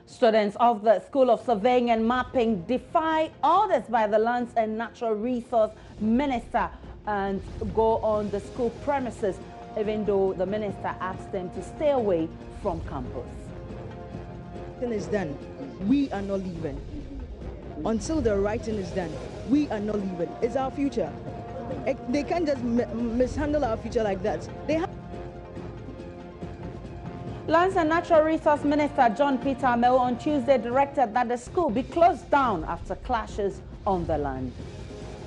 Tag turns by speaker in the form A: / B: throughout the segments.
A: Students of the School of Surveying and Mapping defy orders by the Lands and Natural Resource Minister and go on the school premises, even though the minister asked them to stay away from campus.
B: Writing is done, we are not leaving. Until the writing is done, we are not leaving. It's our future. They can't just mishandle our future like that.
A: Lands and Natural Resource Minister John Peter Amewo on Tuesday directed that the school be closed down after clashes on the land.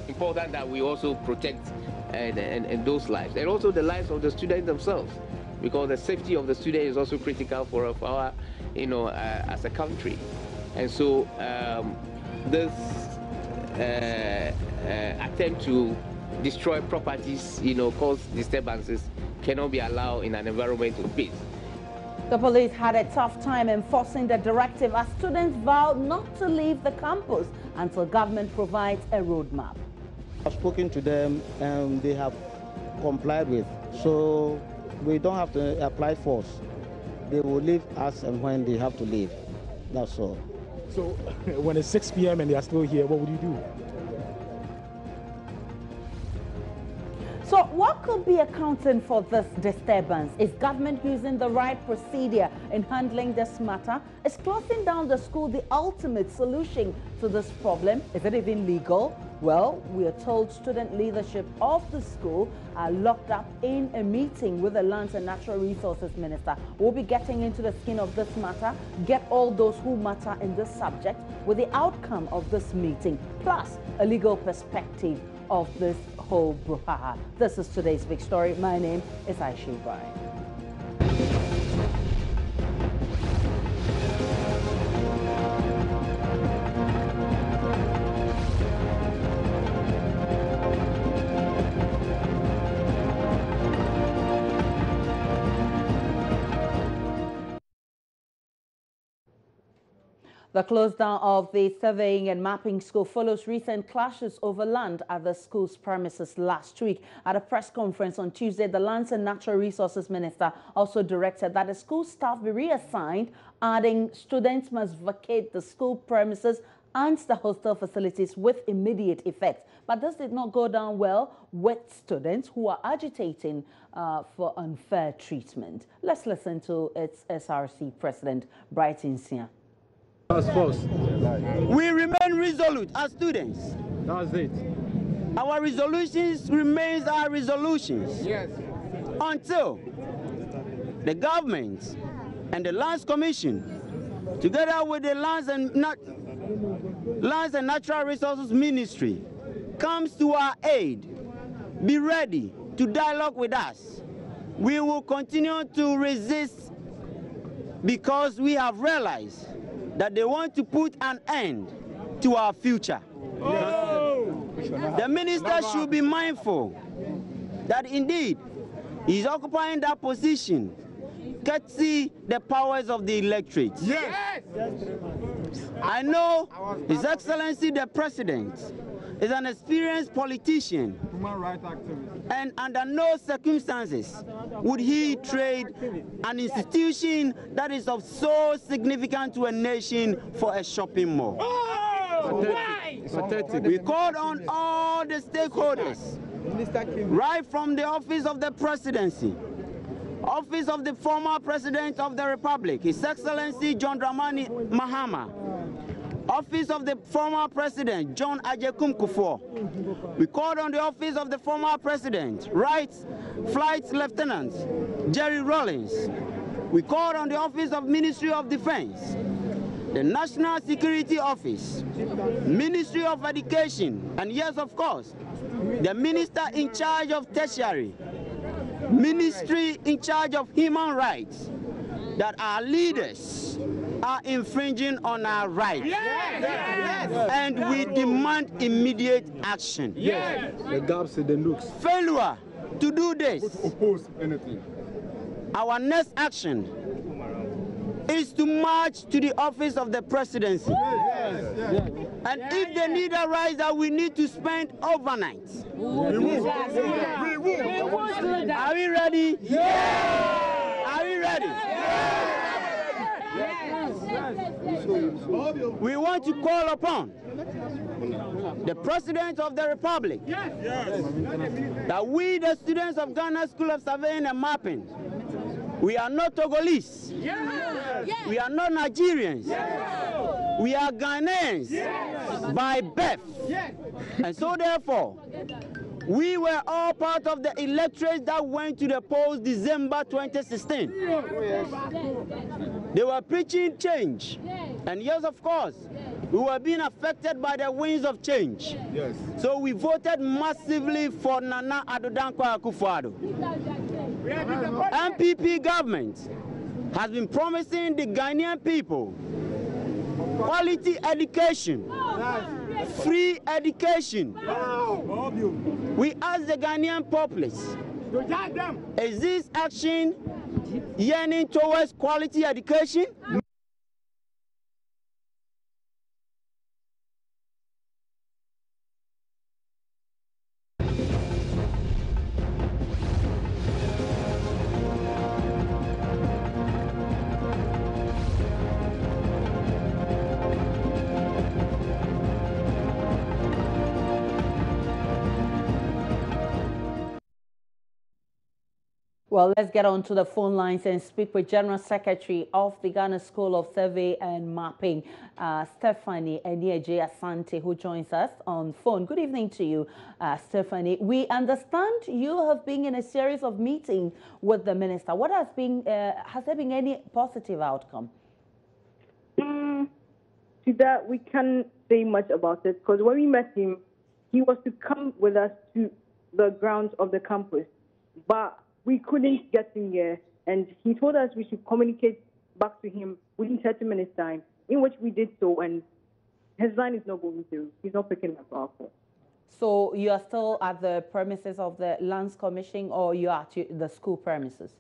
C: Important that we also protect and those lives, and also the lives of the students themselves, because the safety of the student is also critical for our, as a country. And so this attempt to destroy properties, cause disturbances, cannot be allowed in an environment of peace.
A: The police had a tough time enforcing the directive as students vowed not to leave the campus until government provides a roadmap.
D: I've spoken to them and they have complied with, so we don't have to apply force. They will leave us and when they have to leave. That's all.
E: So when it's 6 p.m. and they are still here, what would you do?
A: So what could be accounting for this disturbance? Is government using the right procedure in handling this matter? Is closing down the school the ultimate solution to this problem? Is it even legal? Well, we are told student leadership of the school are locked up in a meeting with the Lands and Natural Resources Minister. We'll be getting into the skin of this matter, get all those who matter in this subject with the outcome of this meeting, plus a legal perspective of this whole brouhaha. This is today's big story. My name is Aisha Ibrahim. The close down of the Surveying and Mapping School follows recent clashes over land at the school's premises last week. At a press conference on Tuesday, the Lands and Natural Resources Minister also directed that the school staff be reassigned, adding students must vacate the school premises and the hostel facilities with immediate effect. But this did not go down well with students who are agitating for unfair treatment. Let's listen to its SRC President, Brighton Sia.
F: We remain resolute as students.
E: That's it.
F: Our resolutions remain our resolutions.
C: Yes.
F: Until the government and the Lands Commission, together with the Lands and Natural Resources Ministry, comes to our aid, be ready to dialogue with us. We will continue to resist because we have realized that they want to put an end to our future.
E: Oh.
F: The minister should be mindful that indeed he is occupying that position, courtesy the powers of the electorate.
E: Yes.
F: I know His Excellency the President is an experienced politician,
E: Human rights activist.
F: and under no circumstances would he trade an institution that is of so significant to a nation for a shopping mall.
E: Pathetic.
F: We called on all the stakeholders, right from the office of the presidency, office of the former president of the republic, His Excellency John Dramani Mahama, office of the former president, John Ajekum Kufuor. We called on the office of the former president, Right Flight Lieutenant Jerry Rawlings. We called on the office of Ministry of Defense, the National Security Office, Ministry of Education, and yes, of course, the minister in charge of tertiary, Ministry in charge of human rights, that our leaders are infringing on our rights.
E: Yes. Yes.
F: And we demand immediate action.
E: Yes. The gaps in the nooks.
F: Failure to do this,
E: Oppose anything.
F: our next action is to march to the office of the presidency.
E: Yes. Yes.
F: And if the need arises that we need to spend overnight,
E: We will.
F: are we ready? Yes. Are we ready?
E: Yes.
F: we want to call upon the President of the Republic that we, the students of Ghana School of Surveying and Mapping, we are not Togolese. We are not Nigerians. We are Ghanaians by birth. And so therefore, we were all part of the electorate that went to the polls December 2016. They were preaching change. And yes, of course, we were being affected by the winds of change. Yes. So we voted massively for Nana Addo Dankwa Akufo-Addo. MPP government has been promising the Ghanaian people quality education, free education. We ask the Ghanaian populace, is this action yearning towards quality education?
A: Well, let's get on to the phone lines and speak with General Secretary of the Ghana School of Survey and Mapping, Stephanie Neerja Santi, who joins us on phone. Good evening to you, Stephanie. We understand you have been in a series of meetings with the minister. What has there been any positive outcome?
G: To that, we can't say much about it, because when we met him, he was to come with us to the grounds of the campus, but we couldn't get him here, and he told us we should communicate back to him within 30 minutes' time, in which we did so, and his line is not going through. He's not picking up our phone. So
A: you are still at the premises of the Lands Commission, or you are at the school premises?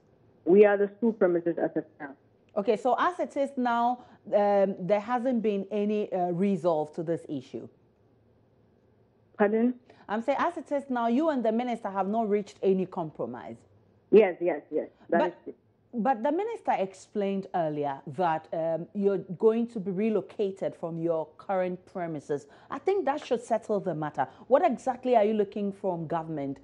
G: We are the school premises as of now.
A: Okay, so as it is now, there hasn't been any resolve to this issue?
G: Pardon?
A: I'm saying as it is now, you and the minister have not reached any compromise?
G: Yes. That is true.
A: But the minister explained earlier that you're going to be relocated from your current premises. I think that should settle the matter. What exactly are you looking from government?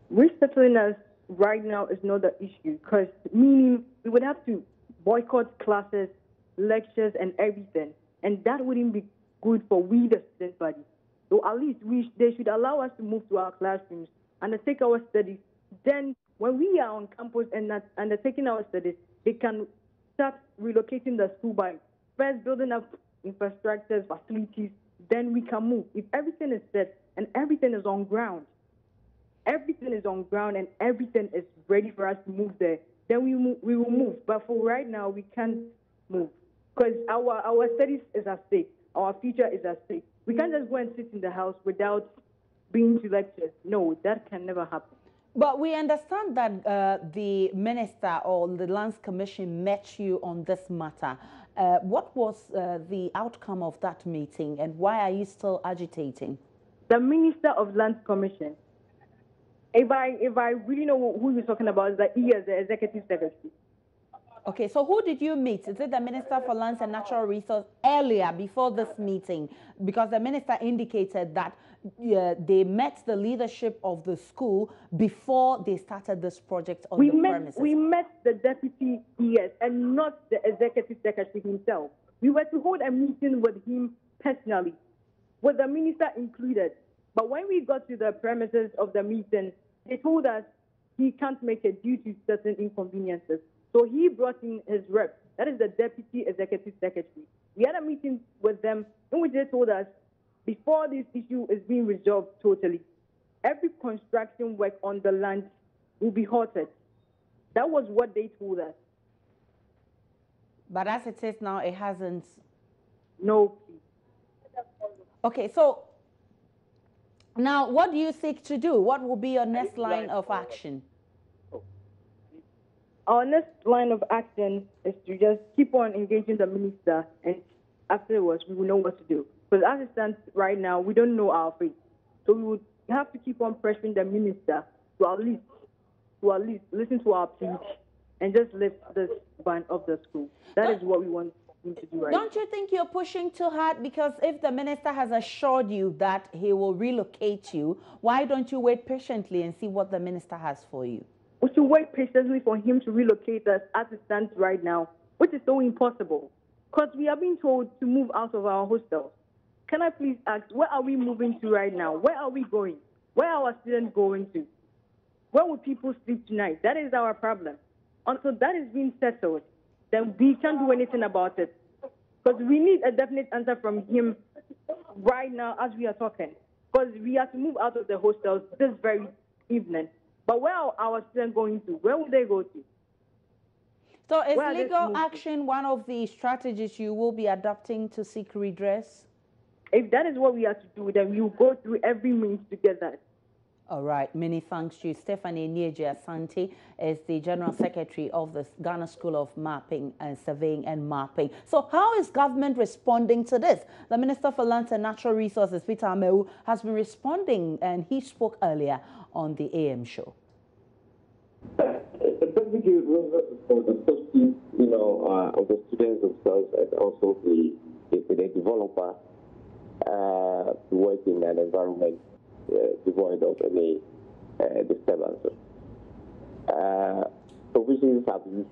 G: Resettling us right now is not the issue, because meaning we would have to boycott classes, lectures, and everything, and that wouldn't be good for we the student body. So at least they should allow us to move to our classrooms, undertake our studies. Then when we are on campus and undertaking our studies, they can start relocating the school by first building up infrastructures, facilities, then we can move. If everything is set and everything is on ground, and everything is ready for us to move there, then we will move. But for right now, we can't move, because our studies is at stake. Our future is at stake. We can't just go and sit in the house without being to lectures. No, that can never happen.
A: But we understand that the minister or the Lands Commission met you on this matter. What was the outcome of that meeting, and why are you still agitating?
G: The Minister of Lands Commission, if I really know who you're talking about, is that he is the Executive Secretary.
A: Okay, so who did you meet? Is it the Minister for Lands and Natural Resources earlier, before this meeting? Because the minister indicated that they met the leadership of the school before they started this project on the premises.
G: We met the Deputy ES and not the Executive Secretary himself. We were to hold a meeting with him personally, with the minister included. But when we got to the premises of the meeting, they told us he can't make it due to certain inconveniences. So he brought in his rep, that is the Deputy Executive Secretary. We had a meeting with them in which they told us, before this issue is being resolved totally, every construction work on the land will be halted. That was what they told us.
A: But as it is now, it hasn't.
G: No.
A: Okay, so now what do you seek to do? What will be your next line of action?
G: Our next line of action is to just keep on engaging the minister, and afterwards we will know what to do. Because as it stands right now, we don't know our fate. So we would have to keep on pressuring the minister to at least listen to our pleas and just lift this ban of the school. That is what we want him to do right
A: Don't you think you're pushing too hard? Because if the minister has assured you that he will relocate you, why don't you wait patiently and see what the minister has for you?
G: We should wait patiently for him to relocate us as it stands right now, which is so impossible. Because we are being told to move out of our hostels. Can I please ask, where are we moving to right now? Where are we going? Where are our students going to? Where will people sleep tonight? That is our problem. Until that is being settled, then we can't do anything about it. Because we need a definite answer from him right now as we are talking. Because we have to move out of the hostels this very evening. But where are our students going to? Where will they go to?
A: So is legal action one of the strategies you will be adopting to seek redress?
G: If that is what we have to do, then we will go through every means to get that.
A: All right, many thanks to you. Stephanie Neerja Santi is the General Secretary of the Ghana School of Mapping and Surveying and Mapping. So how is government responding to this? The Minister for Lands and Natural Resources, Peter Amewu, has been responding, and he spoke earlier on the AM show.
H: Basically, it was for the safety, of the students themselves and also the developer to work in an environment devoid of any disturbances. Provisions have used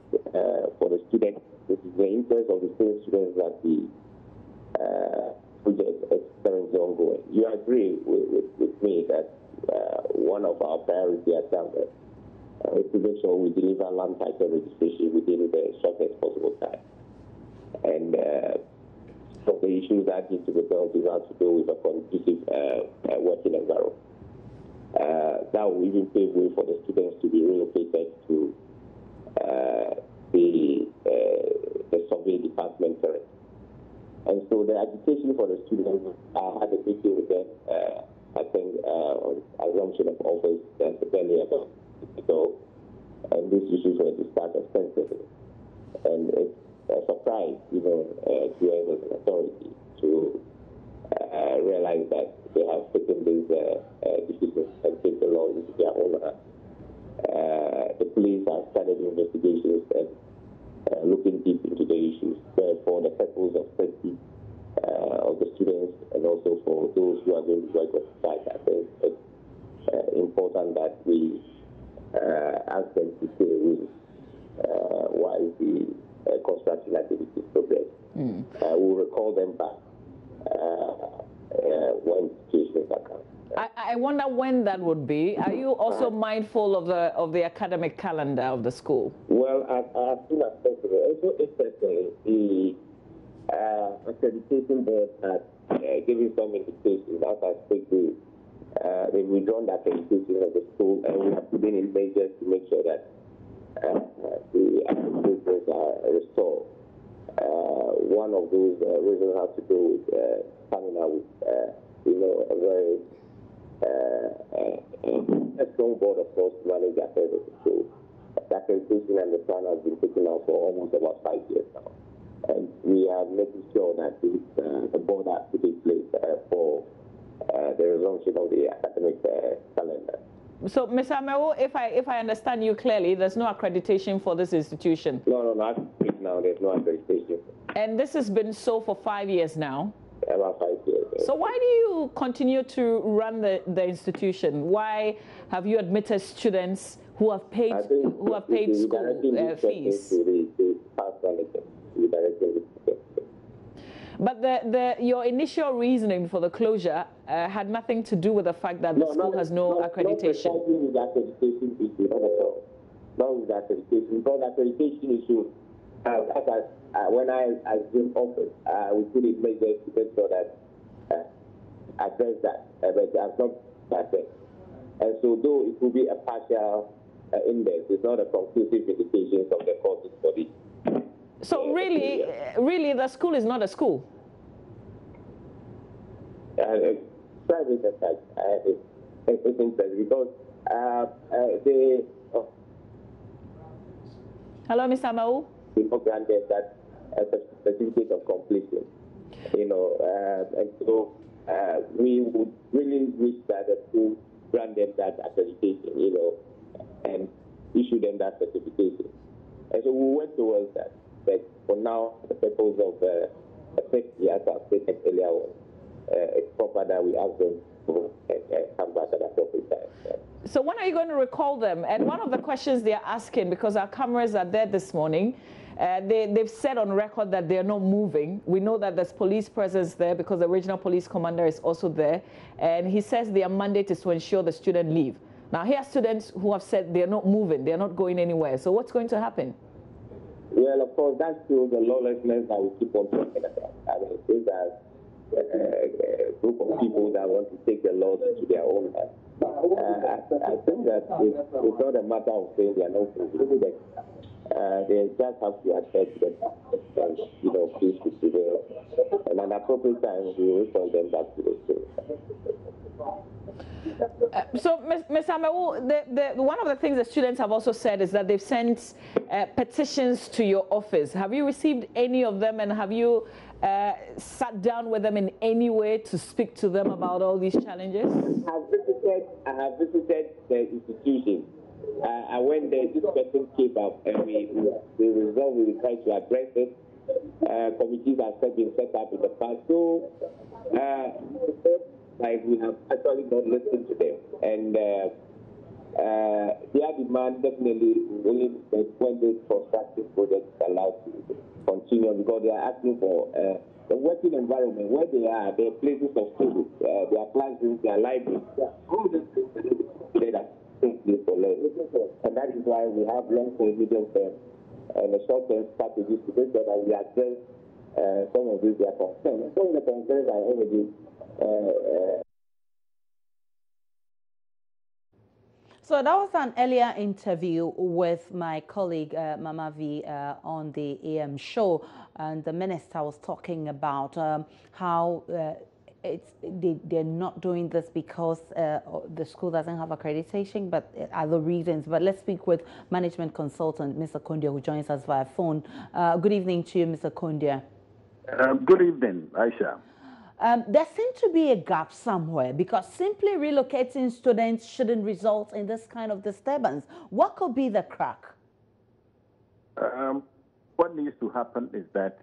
H: for the students. This is the interest of the same students that the project is currently ongoing. You agree with me that one of our priorities at government is to make sure we deliver land title registration within the shortest possible time. And some of the issues that need to be dealt with have to do with a conducive working environment. That will even pave way for the students to be relocated to the survey department currently. And so the agitation for the students, I had a meeting with them, I think, on assumption of office earlier about ago, and these issues were discussed extensively. And it's a surprise, to us as an authority to realize that they have taken these decisions and taken the law into their own hands. The police have started investigations and looking deep into the issues. For the purpose of safety of the students and also for those who are going to work on site, I think it's important that we ask them to stay with while the construction activities progress. We'll recall them back when situations are coming.
I: I wonder when that would be. Are you also mindful of the academic calendar of the school?
H: Well, as soon as possible. Also, interestingly, the accreditation board has given some indications. As I speak to they've withdrawn the accreditation of the school, and we have put in measures to make sure that the accreditations are restored. One of those reasons has to do with coming out with, a very a strong board, of course, to manage the affairs of the school. The accreditation and the plan has been taken out for almost about 5 years now. And we are making sure that the board has to take place for the resumption of the academic calendar.
I: So, Mr. Amewu, if I understand you clearly, there's no accreditation for this institution.
H: No. Now there's no accreditation.
I: And this has been so for 5 years now.
H: About 5 years. Yes.
I: So why do you continue to run the institution? Wwhy have you admitted students who have paid school fees? But your initial reasoning for the closure had nothing to do with the fact that the school has no accreditation.
H: Not with the accreditation issue, not at all. Not with the accreditation. Because the accreditation issue, when I assumed office, we put in measures to make sure that address that, but that's not perfect. And so, though it will be a partial index, it's not a conclusive indication of the causes for the.
I: So really, the school is not a school.
H: Private effect. It's interesting because
I: Hello, Mr. Amewu.
H: People granted that certificate of completion, and so we would really wish that the school grant them that accreditation, and issue them that certification. And so so we went towards that. But for now, the purpose of safety, as I stated earlier on, it's proper that we ask them to come back at the appropriate time. Yeah.
I: So when are you going to recall them? And one of the questions they're asking, because our cameras are there this morning, they've said on record that they're not moving. We know that there's police presence there because the regional police commander is also there. And he says their mandate is to ensure the student leave. Now, here are students who have said they're not moving, they're not going anywhere. So what's going to happen?
H: Well, of course, that's still the lawlessness that we keep on talking about. I mean, these are a group of people that want to take the laws into their own hands. I think that it's not a matter of saying they are not moving, but they just have to accept that, peace to prevail. And at an appropriate time, we will return them back to the state.
I: So, Ms. Amewu, one of the things the students have also said is that they've sent petitions to your office. Have you received any of them, and have you sat down with them in any way to speak to them about all these challenges?
H: I have visited the institution. I went there, this question came up, and we resolved, we tried to address it. Committees have been set up in the past. So, we have actually not listened to them. And their demand definitely only when this constructive project is allowed to continue, because they are asking for the working environment where they are, their places of study, their classrooms, their libraries, all these things that take place for learning. And that is why we have long-term, medium-term, and short-term strategies to make sure that we address some of these their concerns. Some of the concerns are already
A: So that was an earlier interview with my colleague Mama V on the AM show, and the minister was talking about how they're not doing this because the school doesn't have accreditation, but other reasons. But let's speak with management consultant Mr. Kondia, who joins us via phone. Good evening to you, Mr. Kondia.
J: Good evening, Aisha.
A: There seems to be a gap somewhere, because simply relocating students shouldn't result in this kind of disturbance. What could be the crack?
J: What needs to happen is that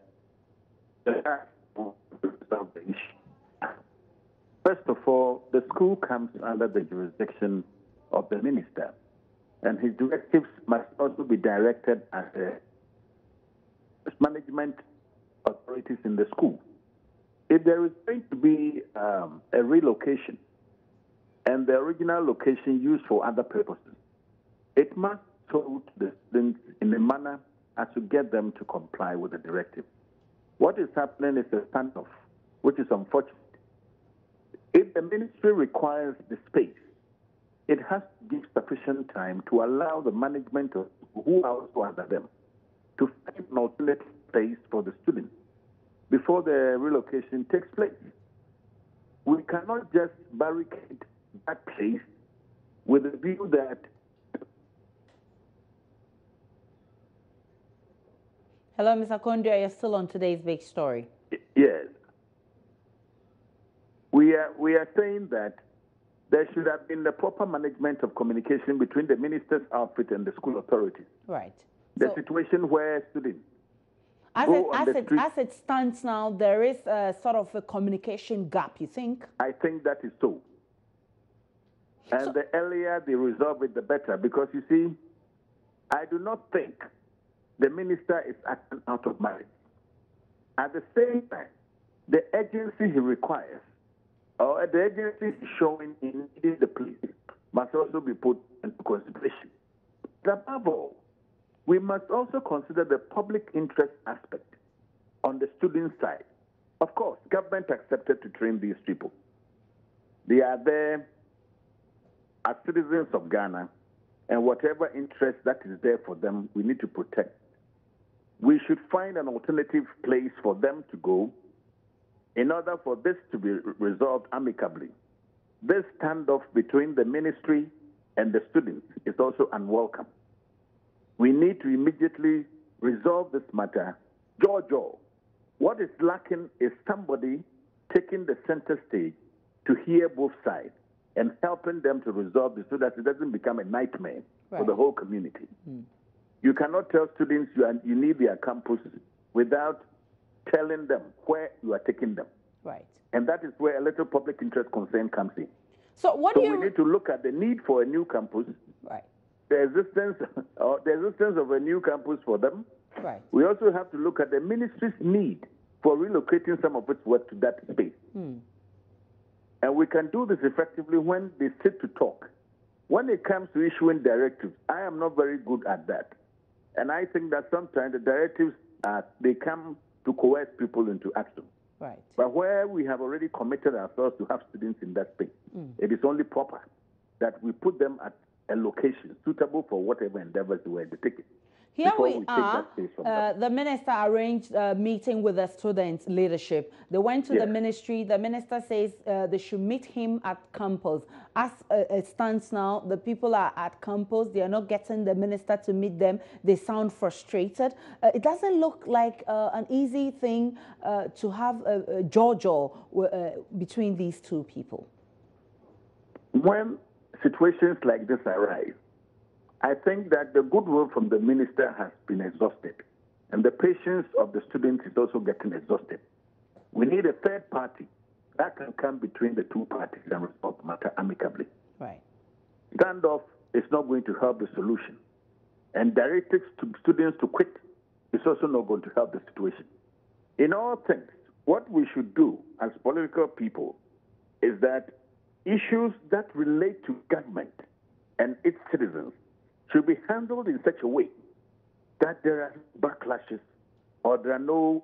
J: first of all, the school comes under the jurisdiction of the minister, and his directives must also be directed at the management authorities in the school. If there is going to be a relocation and the original location used for other purposes, it must be told to the students in a manner as to get them to comply with the directive. What is happening is a standoff, which is unfortunate. If the ministry requires the space, it has to give sufficient time to allow the management of who are also under them to find an alternative place for the students before the relocation takes place. We cannot just barricade that place with the view that...
A: Hello, Mr. Kondia, you're still on today's big story.
J: Yes. We are saying that there should have been the proper management of communication between the minister's outfit and the school authorities.
A: Right.
J: The situation where students...
A: As it stands now, there is a sort of a communication gap, you think?
J: I think that is so. And the earlier they resolve it, the better. Because, you see, I do not think the minister is acting out of malice. At the same time, the agency he requires, or the agency he's showing in needing the police, must also be put into consideration. But above all, we must also consider the public interest aspect on the student side. Of course, government accepted to train these people. They are there as citizens of Ghana, and whatever interest that is there for them, we need to protect. We should find an alternative place for them to go in order for this to be resolved amicably. This standoff between the ministry and the students is also unwelcome. We need to immediately resolve this matter. Jojo, what is lacking is somebody taking the center stage to hear both sides and helping them to resolve this so that it doesn't become a nightmare for the whole community. You cannot tell students you need their campus without telling them where you are taking them.
A: Right.
J: And that is where a little public interest concern comes in.
A: So
J: we need to look at the need for a new campus,
A: right?
J: The existence of a new campus for them.
A: Right.
J: We also have to look at the ministry's need for relocating some of its work to that space. And we can do this effectively when they sit to talk. When it comes to issuing directives, I am not very good at that. And I think that sometimes the directives, they come to coerce people into action.
A: Right.
J: But where we have already committed ourselves to have students in that space, it is only proper that we put them at a location suitable for whatever endeavors they were undertaking.
A: Here we are. The minister arranged a meeting with the student leadership. They went to the ministry. The minister says they should meet him at campus. As it stands now, the people are at campus. They are not getting the minister to meet them. They sound frustrated. It doesn't look like an easy thing to have a jaw between these two people.
J: When situations like this arise, I think that the goodwill from the minister has been exhausted, and the patience of the students is also getting exhausted. We need a third party that can come between the two parties and resolve the matter amicably.
A: Right.
J: Standoff is not going to help the solution, and directives to students to quit is also not going to help the situation. In all things, what we should do as political people is that issues that relate to government and its citizens should be handled in such a way that there are backlashes or there are no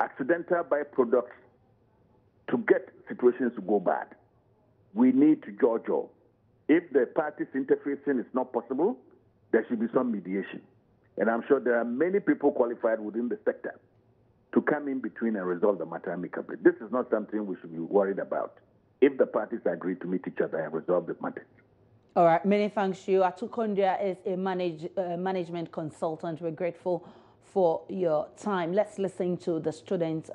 J: accidental byproducts to get situations to go bad. We need to jaw. If the parties interfacing is not possible, there should be some mediation. And I'm sure there are many people qualified within the sector to come in between and resolve the matter amicably. This is not something we should be worried about if the parties agree to meet each other and resolve the matter.
A: All right, many thanks to you. Atukondia is a management consultant. We're grateful for your time. Let's listen to the students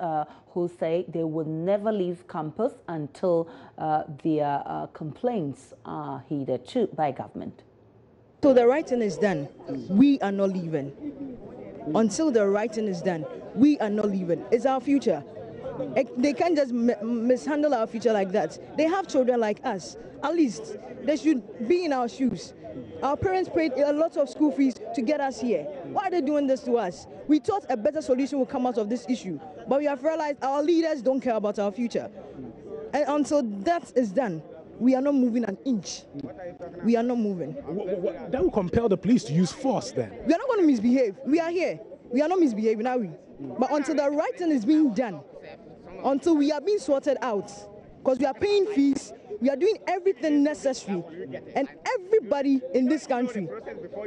A: who say they will never leave campus until their complaints are heeded to by government.
B: So the writing is done. We are not leaving. Until the writing is done, we are not leaving. It's our future. They can't just mishandle our future like that. They have children like us. At least they should be in our shoes. Our parents paid a lot of school fees to get us here. Why are they doing this to us? We thought a better solution would come out of this issue, but we have realized our leaders don't care about our future. And until that is done, we are not moving an inch. We are not moving.
E: That will compel the police to use force then.
B: We are not going to misbehave. We are here. We are not misbehaving, are we? But until the right thing is being done, until we are being sorted out, because we are paying fees, we are doing everything necessary, and everybody in this country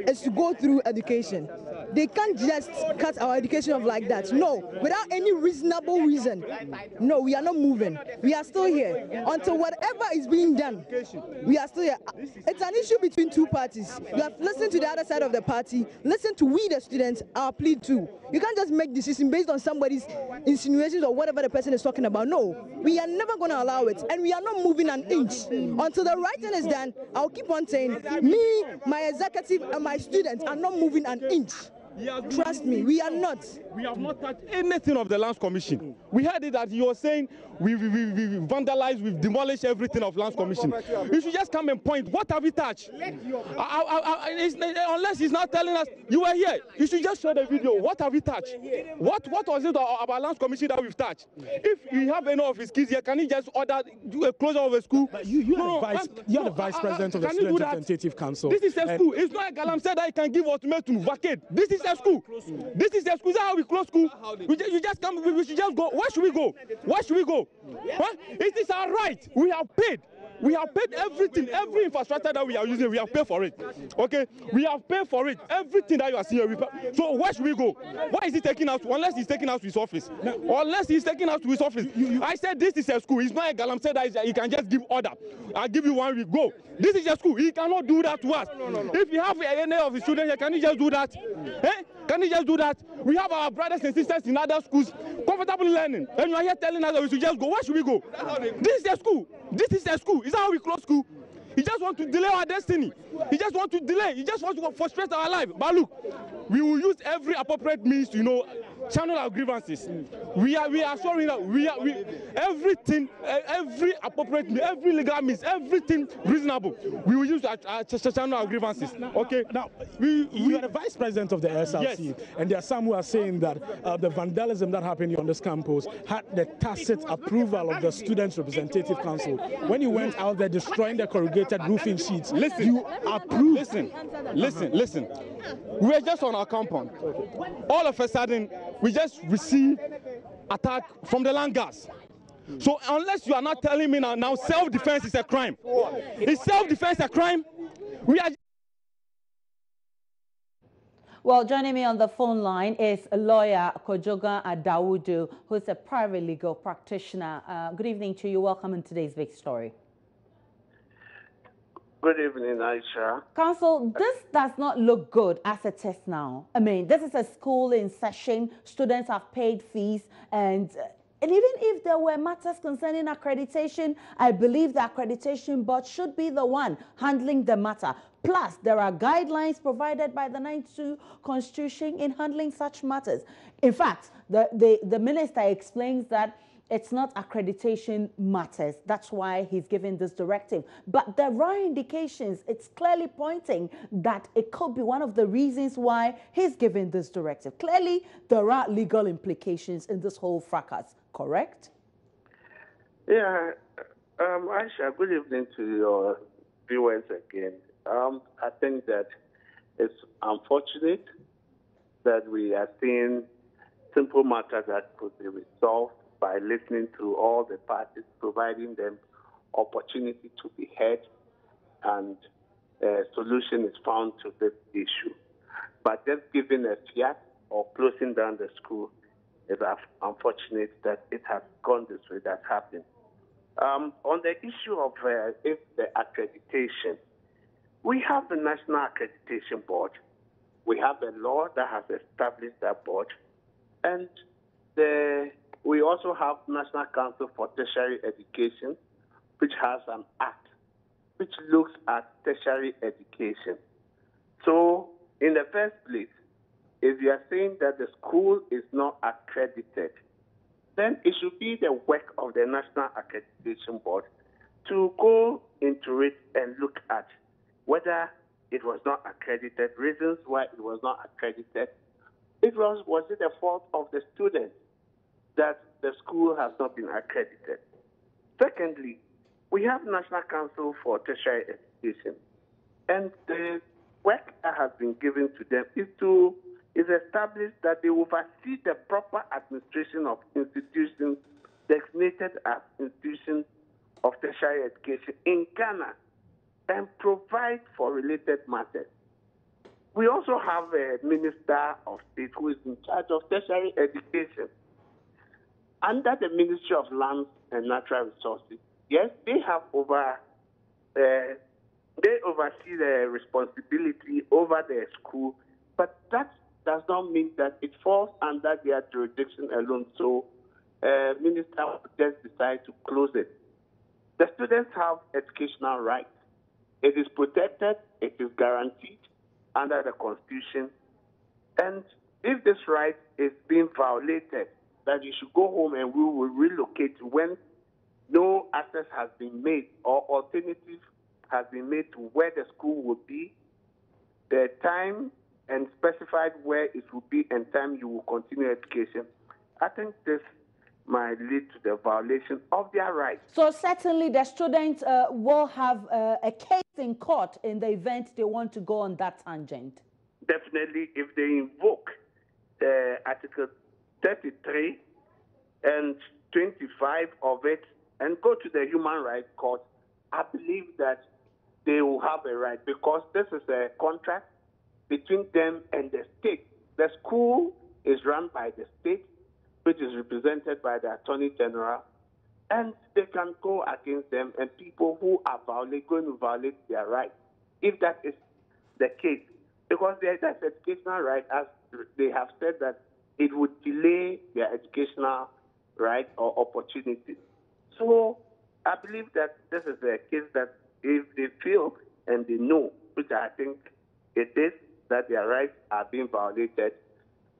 B: is to go through education. They can't just cut our education off like that. No, without any reasonable reason. No, we are not moving. We are still here. Until whatever is being done, we are still here. It's an issue between two parties. You have listened to the other side of the party, listen to we the students, our plea too. You can't just make decisions based on somebody's insinuations or whatever the person is talking about. No, we are never going to allow it, and we are not moving an inch. Until the right thing is done, I'll keep on saying, me, my executive, and my students are not moving an inch. Trust me, we are not.
K: We have not touched anything of the Lands Commission. We heard it that you were saying we vandalized, we've demolished everything of Lands Commission. You should just come and point. What have we touched? Unless he's not telling us, you were here. You should just show the video. What have we touched? What was it about Lands Commission that we've touched? If you have any of his kids here, can he just order a closure of a school?
E: You are the vice president of the Student Representative Council.
K: This is a school. It's not a Galam said that he can give ultimatum, vacate. This is a school. This is a school. Is that how we close school? You just come. We should just go. Where should we go? Where should we go? Huh? It is our right. We have paid. We have paid everything, every infrastructure that we are using, we have paid for it. Okay? We have paid for it. Everything that you are seeing. So where should we go? Why is he taking us? Unless he's taking us to his office. Unless he's taking us to his office. I said this is a school. It's not a Galam said that he can just give order. I'll give you 1 week. Go. This is a school. He cannot do that to us. No. If you have any of his students here, can he just do that? Eh? Can he just do that? We have our brothers and sisters in other schools comfortably learning. And you are here telling us that we should just go. Where should we go? This is a school. This is a school. Is that how we close school? He just wants to delay our destiny. He just wants to delay. He just wants to frustrate our life. But look, we will use every appropriate means to, channel our grievances. We are showing that everything, every appropriate means, every legal means, everything reasonable, we will use to channel our grievances. Okay.
E: Now, you are the vice president of the SLC, yes. And there are some who are saying that the vandalism that happened on this campus had the tacit approval of the Students' Representative Council. When you went out there destroying the corrugated roofing sheets, you approved.
K: Listen. We were just on our compound. All of a sudden, we just received attack from the land guards. So unless you are not telling me now self-defense is a crime. Is self-defense a crime? We are.
A: Well, joining me on the phone line is lawyer Kojoga Adawudu, who is a paralegal practitioner. Good evening to you. Welcome in today's big story.
L: Good evening, Aisha.
A: Counsel, this does not look good as it is now. I mean, this is a school in session. Students have paid fees, and even if there were matters concerning accreditation, I believe the accreditation board should be the one handling the matter. Plus, there are guidelines provided by the 92 Constitution in handling such matters. In fact, the minister explains that it's not accreditation matters. That's why he's giving this directive. But there are indications, it's clearly pointing that it could be one of the reasons why he's giving this directive. Clearly, there are legal implications in this whole fracas, correct?
L: Yeah, Aisha, good evening to your viewers again. I think that it's unfortunate that we are seeing simple matters that could be resolved by listening to all the parties, providing them opportunity to be heard, and a solution is found to this issue. But just giving a fiat or closing down the school is unfortunate that it has gone this way, that's happened. On the issue of if the accreditation, we have the National Accreditation Board. We have a law that has established that board, and we also have National Council for Tertiary Education, which has an act which looks at tertiary education. So, in the first place, if you are saying that the school is not accredited, then it should be the work of the National Accreditation Board to go into it and look at whether it was not accredited, reasons why it was not accredited. Was it the fault of the students that the school has not been accredited? Secondly, we have National Council for Tertiary Education, and the work that has been given to them is established that they oversee the proper administration of institutions designated as institutions of tertiary education in Ghana and provide for related matters. We also have a Minister of State who is in charge of tertiary education. Under the Ministry of Lands and Natural Resources, yes, they oversee the responsibility over the school, but that does not mean that it falls under their jurisdiction alone. So, minister will just decide to close it. The students have educational rights. It is protected. It is guaranteed under the Constitution. And if this right is being violated, that you should go home and we will relocate when no access has been made or alternative has been made to where the school will be, the time and specified where it will be and time you will continue education. I think this might lead to the violation of their rights.
A: So certainly the students will have a case in court in the event they want to go on that tangent.
L: Definitely, if they invoke Article 33 and 25 of it and go to the Human Rights Court, I believe that they will have a right, because this is a contract between them and the state. The school is run by the state, which is represented by the Attorney General, and they can go against them and people who are going to violate their rights, if that is the case. Because that's educational right, as they have said that it would delay their educational right or opportunities. So I believe that this is a case that if they feel and they know, which I think it is, that their rights are being violated,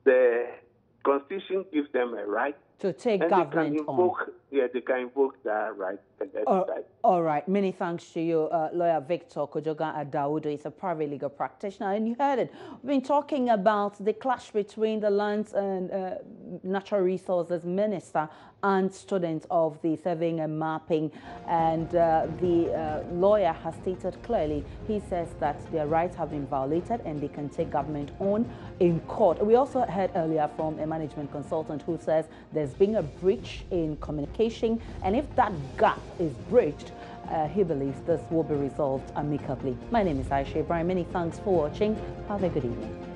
L: the Constitution gives them a right
A: to take
L: and
A: government on.
L: Yeah, they can invoke that right and exercise.
A: All right. Many thanks to you, Lawyer Victor Kojoga Adaudo. He's a private legal practitioner, and you heard it. We've been talking about the clash between the Lands and Natural Resources Minister and students of the surveying and mapping, and the lawyer has stated clearly, he says that their rights have been violated and they can take government on in court. We also heard earlier from a management consultant who says there's been a breach in communication, and if that gap is bridged, he believes this will be resolved amicably. My name is Aisha Ibrahim. Many thanks for watching. Have a good evening.